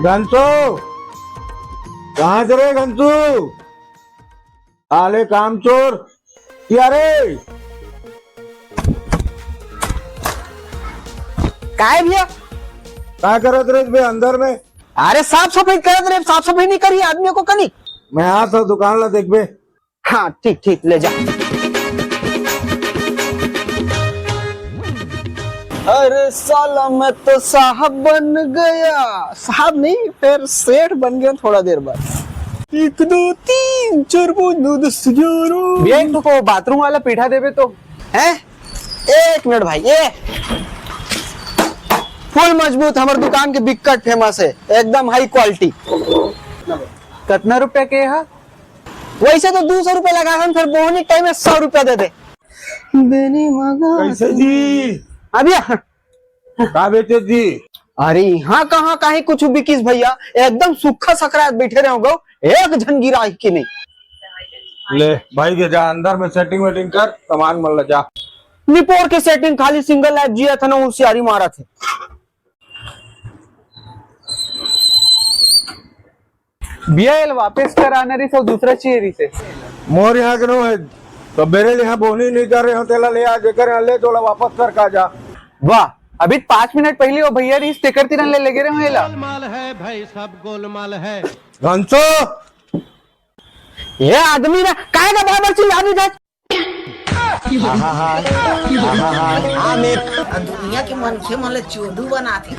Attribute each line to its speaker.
Speaker 1: घंसू कहाँ से रे घंसू? आले काम चोर क्या रे?
Speaker 2: काय भैया?
Speaker 1: क्या करत रे बे अंदर में?
Speaker 2: अरे साफ सफाई करत रे, साफ सफाई नहीं करी आदमी को कनी।
Speaker 1: मैं आता दुकान ला देख बे।
Speaker 2: हाँ ठीक ठीक ले जा। अरे साला मैं तो साहब बन गया, साहब नहीं फिर सेठ बन गया थोड़ा देर बाद। 1 2 3 4 5 9 10 11 भैया तो बाथरूम वाला पीठा देवे तो है। 1 मिनट भाई, ये फुल मजबूत हमारे दुकान के बिकट फेमस है, एकदम हाई क्वालिटी। कितना रुपया के है? वैसे तो 200 रुपया लगा हम, फिर बोहनी टाइम में 100 रुपया दे दे।
Speaker 1: कैसे जी?
Speaker 2: अभी
Speaker 1: का बेचे जी?
Speaker 2: अरे यहाँ कहाँ काहे कुछ बिकिस भैया, एकदम सूखा सकरात बैठे रहोगे, एक झन गिरा की नहीं।
Speaker 1: ले भाई के जा अंदर में सेटिंग वेटिंग कर, सामान मल जा।
Speaker 2: निपोर के सेटिंग खाली सिंगल लाइफ जिया था ना, होशियारी मारा थे।
Speaker 3: बीएल वापस कराना रही सब दूसरा चाहिए रही से
Speaker 1: मोर यहाँ के नो है तो मेरे यहाँ बोनी नहीं कर रहे हो, तेला ले आ जेकर ले तोला वापस कर का जा।
Speaker 3: वाह, अभी 5 मिनट पहले वो भैया रही स्टिकर तिरन ले लगे रहे हेला।
Speaker 4: गोलमाल है भाई, सब गोलमाल है।
Speaker 1: घंसो
Speaker 2: ये आदमी ना काय का बराबर चिल्ला नहीं था।
Speaker 5: दुनिया के मन खे मन ला चोदू बनाथे।